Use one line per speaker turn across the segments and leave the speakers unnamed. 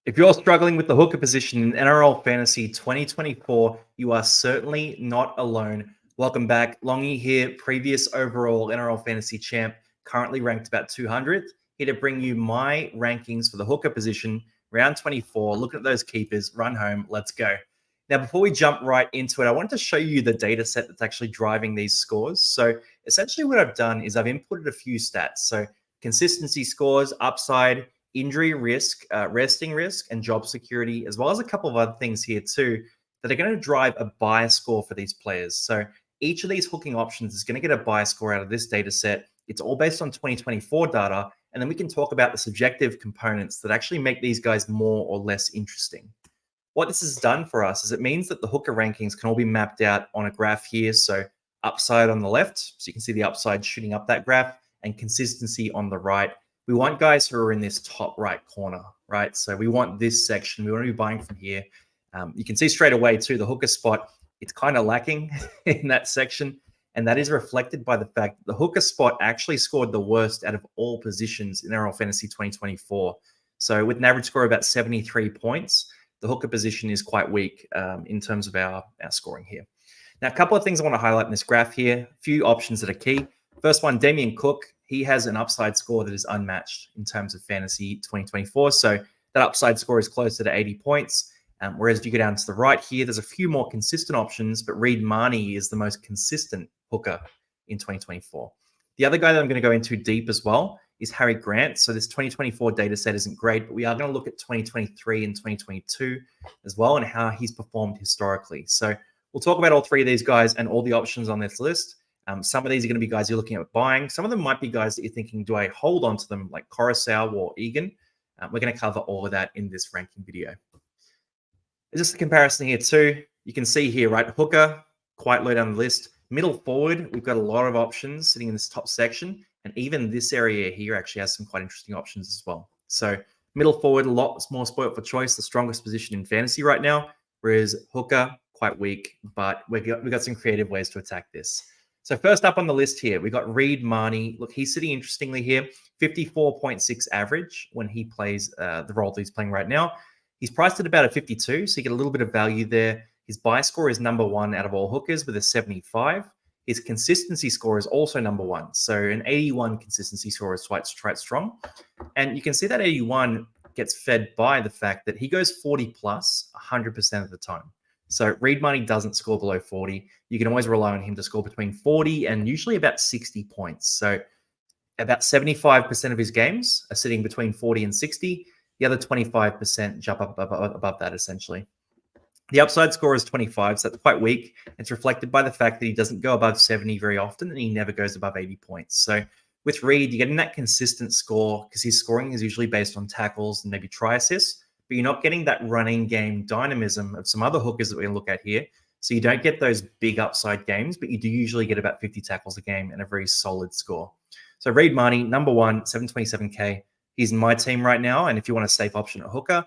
If you're struggling with the hooker position in NRL Fantasy 2024, you are certainly not alone. Welcome back. Longy here, previous overall NRL Fantasy champ, currently ranked about 200th. Here to bring you my rankings for the hooker position, round 24. Look at those keepers, run home, let's go. Now, before we jump right into it, I wanted to show you the data set that's actually driving these scores. So essentially what I've done is I've inputted a few stats. So consistency scores, upside, injury risk, resting risk, and job security, as well as a couple of other things here too that are going to drive a buy score for these players. So each of these hooking options is going to get a buy score out of this data set. It's all based on 2024 data, and then we can talk about the subjective components that actually make these guys more or less interesting. What this has done for us is it means that the hooker rankings can all be mapped out on a graph here. So upside on the left, so you can see the upside shooting up that graph, and consistency on the right. We want guys who are in this top right corner, right? So we want this section. We want to be buying from here. You can see straight away too, the hooker spot, it's kind of lacking in that section. And that is reflected by the fact that the hooker spot actually scored the worst out of all positions in NRL Fantasy 2024. So with an average score of about 73 points, the hooker position is quite weak in terms of our scoring here. Now, a couple of things I want to highlight in this graph here, a few options that are key. First one, Damien Cook, he has an upside score that is unmatched in terms of fantasy 2024. So that upside score is closer to 80 points. Whereas if you go down to the right here, there's a few more consistent options, but Reed Marnie is the most consistent hooker in 2024. The other guy that I'm going to go into deep as well is Harry Grant. So this 2024 data set isn't great, but we are going to look at 2023 and 2022 as well and how he's performed historically. So we'll talk about all three of these guys and all the options on this list. Some of these are going to be guys you're looking at buying. Some of them might be guys that you're thinking, do I hold on to them like Coruscant or Egan? We're going to cover all of that in this ranking video. Just a comparison here too. You can see here, right? Hooker, quite low down the list. Middle forward, we've got a lot of options sitting in this top section. And even this area here actually has some quite interesting options as well. So middle forward, a lot more spoiled for choice, the strongest position in fantasy right now. Whereas hooker, quite weak, but we've got some creative ways to attack this. So first up on the list here, we got Reed Marnie. Look, he's sitting interestingly here, 54.6 average when he plays the role that he's playing right now. He's priced at about a 52, so you get a little bit of value there. His buy score is number one out of all hookers with a 75. His consistency score is also number one. So an 81 consistency score is quite strong. And you can see that 81 gets fed by the fact that he goes 40 plus 100% of the time. So Reed Marnie doesn't score below 40. You can always rely on him to score between 40 and usually about 60 points. So about 75% of his games are sitting between 40 and 60. The other 25% jump up above that, essentially. The upside score is 25, so that's quite weak. It's reflected by the fact that he doesn't go above 70 very often, and he never goes above 80 points. So with Reed, you're getting that consistent score because his scoring is usually based on tackles and maybe try assists, but you're not getting that running game dynamism of some other hookers that we're going to look at here. So you don't get those big upside games, but you do usually get about 50 tackles a game and a very solid score. So Reed Marnie, number one, 727K. He's in my team right now, and if you want a safe option at hooker,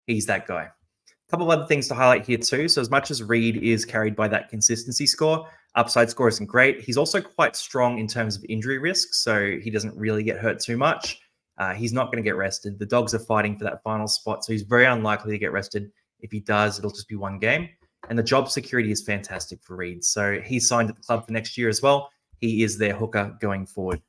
he's that guy. A couple of other things to highlight here too. So as much as Reed is carried by that consistency score, upside score isn't great. He's also quite strong in terms of injury risk, so he doesn't really get hurt too much. He's not going to get rested. The Dogs are fighting for that final spot, so he's very unlikely to get rested. If he does, it'll just be one game. And the job security is fantastic for Reed. So he's signed at the club for next year as well. He is their hooker going forward.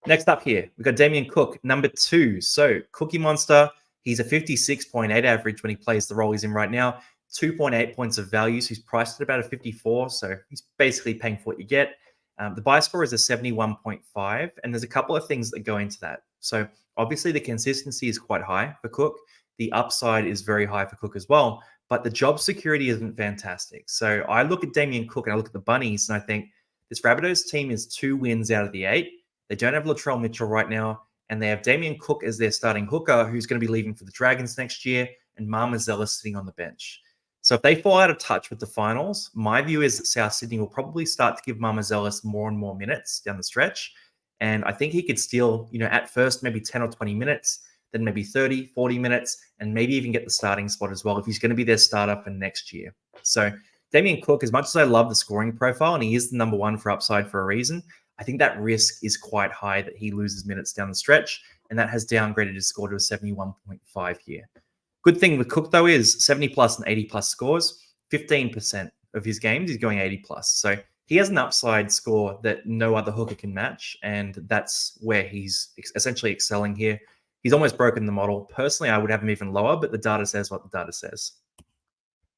Next up here, we've got Damien Cook, number two. So Cookie Monster, he's a 56.8 average when he plays the role he's in right now. 2.8 points of value, so he's priced at about a 54. So he's basically paying for what you get. The buy score is a 71.5, and there's a couple of things that go into that. So obviously the consistency is quite high for Cook. The upside is very high for Cook as well, but the job security isn't fantastic. So I look at Damien Cook and I look at the Bunnies and I think this Rabbitohs team is 2 wins out of the 8. They don't have Latrell Mitchell right now, and they have Damien Cook as their starting hooker, who's going to be leaving for the Dragons next year, and Marmazella sitting on the bench. So if they fall out of touch with the finals, my view is that South Sydney will probably start to give Marmazella more and more minutes down the stretch. And I think he could steal, at first maybe 10 or 20 minutes, then maybe 30, 40 minutes, and maybe even get the starting spot as well if he's going to be their starter for next year. So Damien Cook, as much as I love the scoring profile, and he is the number one for upside for a reason, I think that risk is quite high that he loses minutes down the stretch, and that has downgraded his score to a 71.5 here. Good thing with Cook, though, is 70 plus and 80 plus scores. 15% of his games he's going 80 plus. So he has an upside score that no other hooker can match, and that's where he's essentially excelling here. He's almost broken the model. Personally, I would have him even lower, but the data says what the data says.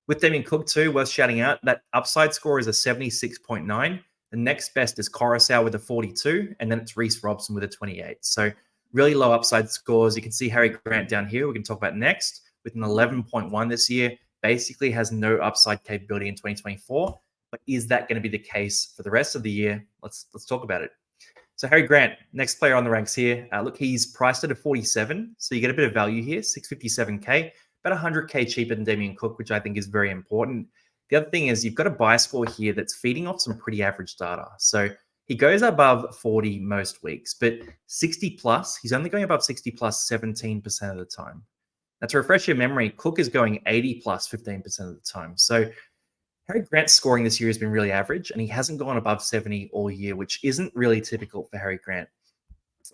With Damien Cook too, worth shouting out, that upside score is a 76.9. The next best is Coruscant with a 42, and then it's Reece Robson with a 28. So really low upside scores. You can see Harry Grant down here, we can talk about next, with an 11.1 this year. Basically has no upside capability in 2024. But is that going to be the case for the rest of the year? Let's talk about it. So Harry Grant, next player on the ranks here. Look, he's priced at a 47, so you get a bit of value here, 657K, about 100K cheaper than Damien Cook, which I think is very important. The other thing is you've got a buy score here that's feeding off some pretty average data. So he goes above 40 most weeks, but 60 plus, he's only going above 60 plus 17% of the time. Now, to refresh your memory, Cook is going 80 plus 15% of the time. So Harry Grant's scoring this year has been really average, and he hasn't gone above 70 all year, which isn't really typical for Harry Grant.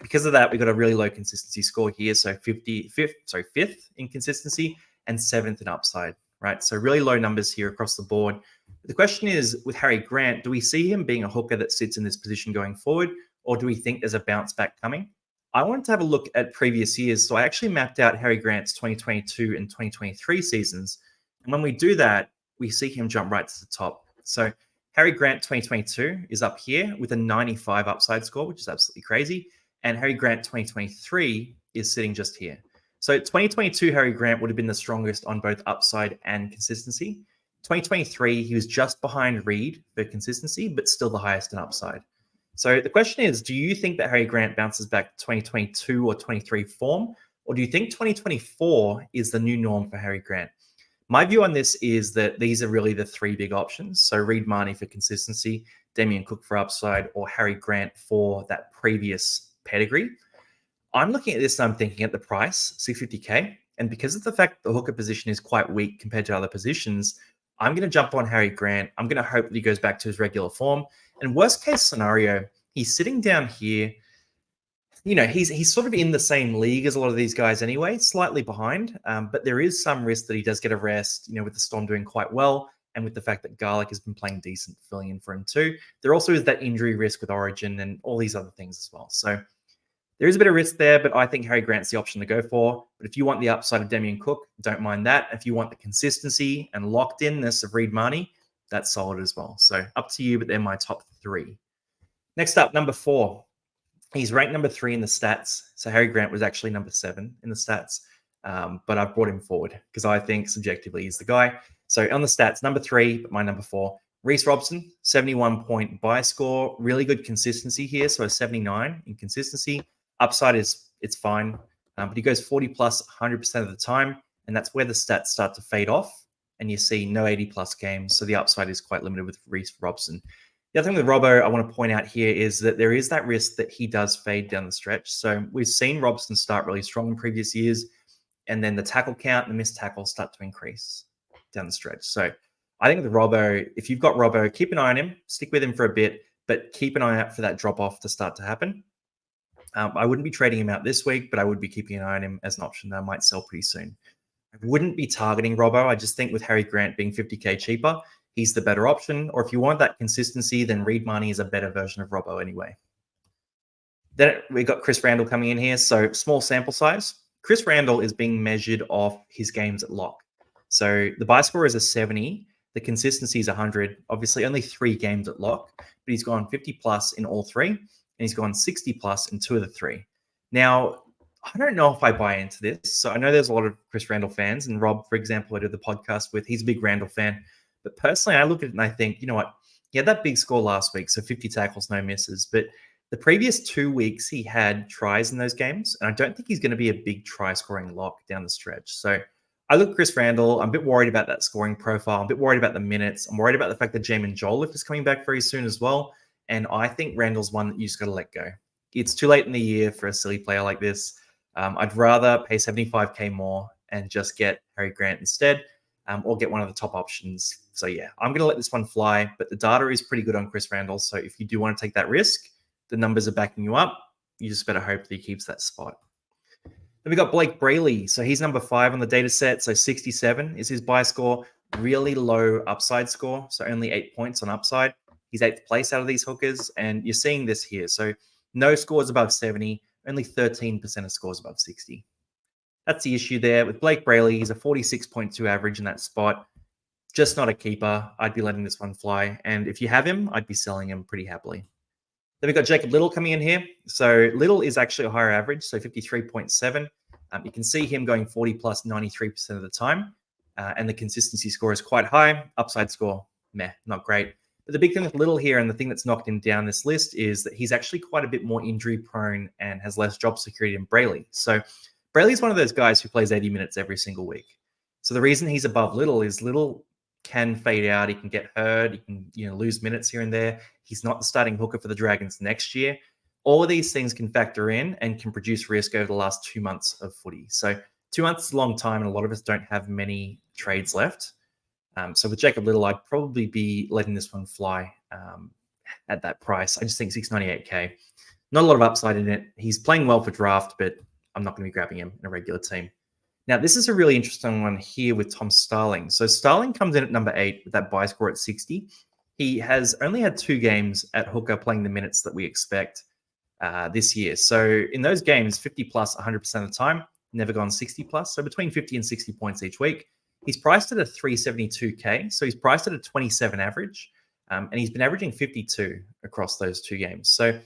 Because of that, we've got a really low consistency score here. So fifth in consistency and 7th in upside, right? So really low numbers here across the board. But the question is, with Harry Grant, do we see him being a hooker that sits in this position going forward, or do we think there's a bounce back coming? I wanted to have a look at previous years. So I actually mapped out Harry Grant's 2022 and 2023 seasons. And when we do that, we see him jump right to the top. So Harry Grant 2022 is up here with a 95 upside score, which is absolutely crazy. And Harry Grant 2023 is sitting just here. So 2022 Harry Grant would have been the strongest on both upside and consistency. 2023, he was just behind Reed for consistency, but still the highest in upside. So the question is, do you think that Harry Grant bounces back to 2022 or 23 form? Or do you think 2024 is the new norm for Harry Grant? My view on this is that these are really the three big options. So Reed Mahoney for consistency, Damien Cook for upside, or Harry Grant for that previous pedigree. I'm looking at this and I'm thinking at the price, 650K. And because of the fact the hooker position is quite weak compared to other positions, I'm going to jump on Harry Grant. I'm going to hope that he goes back to his regular form. And worst case scenario, he's sitting down here. You know, he's sort of in the same league as a lot of these guys anyway, slightly behind. But there is some risk that he does get a rest, you know, with the Storm doing quite well. And with the fact that Garlic has been playing decent, filling in for him too. There also is that injury risk with Origin and all these other things as well. So there is a bit of risk there, but I think Harry Grant's the option to go for. But if you want the upside of Damien Cook, don't mind that. If you want the consistency and locked-inness of Reed Mahoney, that's solid as well. So up to you, but they're my top three. Next up, number 4. He's ranked number 3 in the stats. So Harry Grant was actually number 7 in the stats. But I've brought him forward because I think subjectively he's the guy. So on the stats, number 3, but my number 4. Reece Robson, 71-point buy score. Really good consistency here. So a 79 in consistency. Upside is it's fine. But he goes 40 plus 100% of the time. And that's where the stats start to fade off. And you see no 80 plus games. So the upside is quite limited with Reece Robson. The other thing with Robbo I want to point out here is that there is that risk that he does fade down the stretch. So we've seen Robson start really strong in previous years, and then the tackle count and the missed tackles start to increase down the stretch. So I think with Robbo, if you've got Robbo, keep an eye on him, stick with him for a bit, but keep an eye out for that drop-off to start to happen. I wouldn't be trading him out this week, but I would be keeping an eye on him as an option that I might sell pretty soon. I wouldn't be targeting Robbo. I just think with Harry Grant being 50K cheaper, he's the better option. Or if you want that consistency, then Reed Mahoney is a better version of Robbo anyway. Then we got Chris Randall coming in here. So small sample size. Chris Randall is being measured off his games at lock. So the buy score is a 70. The consistency is 100. Obviously only 3 games at lock, but he's gone 50 plus in all 3. And he's gone 60 plus in 2 of the 3. Now, I don't know if I buy into this. So I know there's a lot of Chris Randall fans. And Rob, for example, I did the podcast with, he's a big Randall fan. But personally, I look at it and I think, you know what? He had that big score last week, so 50 tackles, no misses. But the previous 2 weeks, he had tries in those games. And I don't think he's going to be a big try-scoring lock down the stretch. So I look at Chris Randall. I'm a bit worried about that scoring profile. I'm a bit worried about the minutes. I'm worried about the fact that Jamin Jolliffe is coming back very soon as well. And I think Randall's one that you just got to let go. It's too late in the year for a silly player like this. I'd rather pay 75K more and just get Harry Grant instead, or get one of the top options. So yeah, I'm going to let this one fly, but the data is pretty good on Chris Randall. So if you do want to take that risk, the numbers are backing you up. You just better hope that he keeps that spot. Then we got Blake Brayley. So he's number 5 on the data set. So 67 is his buy score. Really low upside score. So only 8 points on upside. He's 8th place out of these hookers. And you're seeing this here. So no scores above 70, only 13% of scores above 60. That's the issue there. With Blake Brayley, he's a 46.2 average in that spot. Just not a keeper. I'd be letting this one fly. And if you have him, I'd be selling him pretty happily. Then we've got Jacob Little coming in here. So Little is actually a higher average, so 53.7. You can see him going 40 plus 93% of the time. And the consistency score is quite high. Upside score, meh, not great. But the big thing with Little here and the thing that's knocked him down this list is that he's actually quite a bit more injury prone and has less job security than Brayley. So Brayley's one of those guys who plays 80 minutes every single week. So the reason he's above Little is Little can fade out. He can get hurt. He can lose minutes here and there. He's not the starting hooker for the Dragons next year. All of these things can factor in and can produce risk over the last 2 months of footy. So 2 months is a long time, and a lot of us don't have many trades left. So with Jacob Little, I'd probably be letting this one fly at that price. I just think 698K. Not a lot of upside in it. He's playing well for draft, but I'm not going to be grabbing him in a regular team. Now, this is a really interesting one here with Tom Starling. So Starling comes in at number 8 with that buy score at 60. He has only had 2 games at hooker playing the minutes that we expect this year. So in those games, 50 plus 100% of the time, never gone 60 plus. So between 50 and 60 points each week. He's priced at a 372K. So he's priced at a 27 average. And he's been averaging 52 across those 2 games. So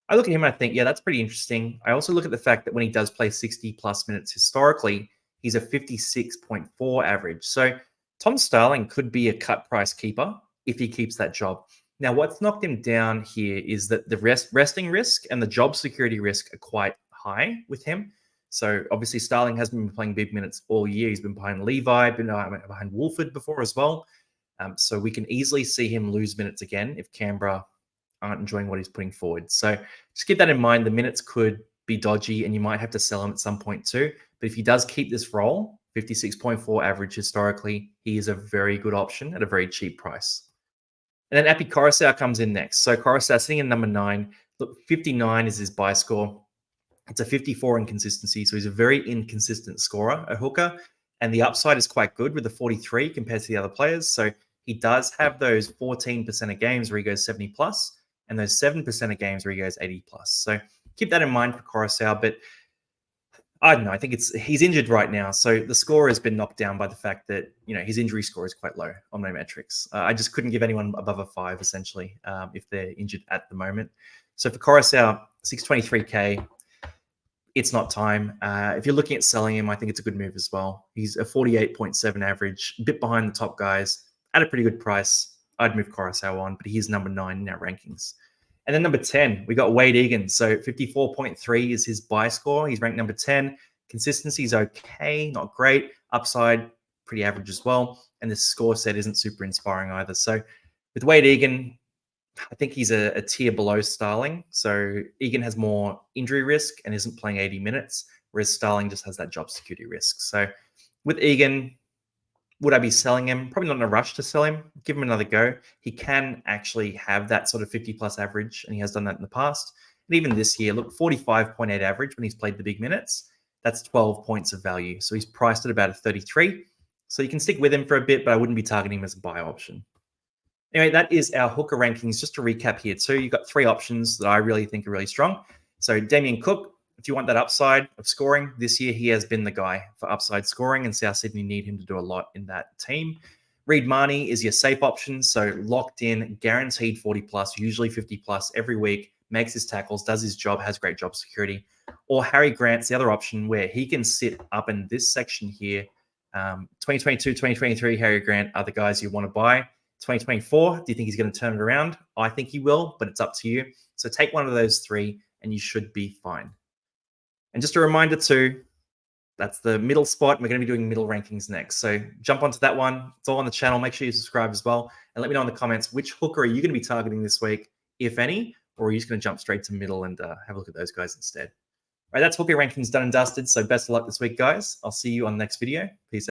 I look at him and I think, yeah, that's pretty interesting. I also look at the fact that when he does play 60 plus minutes historically, he's a 56.4 average. So Tom Starling could be a cut price keeper if he keeps that job. Now, what's knocked him down here is that the resting risk and the job security risk are quite high with him. So obviously Starling hasn't been playing big minutes all year. He's been behind Levi, been behind Wolford before as well. So we can easily see him lose minutes again if Canberra aren't enjoying what he's putting forward. So just keep that in mind. The minutes could be dodgy and you might have to sell him at some point too. But if he does keep this role, 56.4 average historically, he is a very good option at a very cheap price. And then Api Coruscant comes in next. So Coruscant sitting in number 9. Look, 59 is his buy score. It's a 54 in consistency. So he's a very inconsistent scorer, a hooker. And the upside is quite good with the 43 compared to the other players. So he does have those 14% of games where he goes 70 plus and those 7% of games where he goes 80 plus. So keep that in mind for Coruscant. But I don't know. I think he's injured right now. So the score has been knocked down by the fact that, his injury score is quite low on my metrics. I just couldn't give anyone above a 5, essentially, if they're injured at the moment. So for Coruscant, 623K, it's not time. If you're looking at selling him, I think it's a good move as well. He's a 48.7 average, a bit behind the top guys, at a pretty good price. I'd move Coruscant on, but he's number 9 in our rankings. And then number 10, we got Wade Egan. So 54.3 is his buy score. He's ranked number 10. Consistency is okay, not great. Upside, pretty average as well. And the score set isn't super inspiring either. So with Wade Egan, I think he's a tier below Starling. So Egan has more injury risk and isn't playing 80 minutes, whereas Starling just has that job security risk. So with Egan, would I be selling him? Probably not in a rush to sell him. Give him another go. He can actually have that sort of 50 plus average, and he has done that in the past. And even this year, look, 45.8 average when he's played the big minutes. That's 12 points of value. So he's priced at about a 33. So you can stick with him for a bit, but I wouldn't be targeting him as a buy option. Anyway, that is our hooker rankings. Just to recap here. So you've got 3 options that I really think are really strong. So Damien Cook, if you want that upside of scoring, this year he has been the guy for upside scoring, and South Sydney need him to do a lot in that team. Reid Marnie is your safe option, so locked in, guaranteed 40 plus, usually 50 plus every week, makes his tackles, does his job, has great job security. Or Harry Grant's the other option where he can sit up in this section here. 2022, 2023, Harry Grant are the guys you want to buy. 2024, do you think he's going to turn it around? I think he will, but it's up to you. So take one of those 3 and you should be fine. And just a reminder too, that's the middle spot. We're going to be doing middle rankings next. So jump onto that one. It's all on the channel. Make sure you subscribe as well. And let me know in the comments, which hooker are you going to be targeting this week, if any, or are you just going to jump straight to middle and have a look at those guys instead? All right, that's hooker rankings done and dusted. So best of luck this week, guys. I'll see you on the next video. Peace out.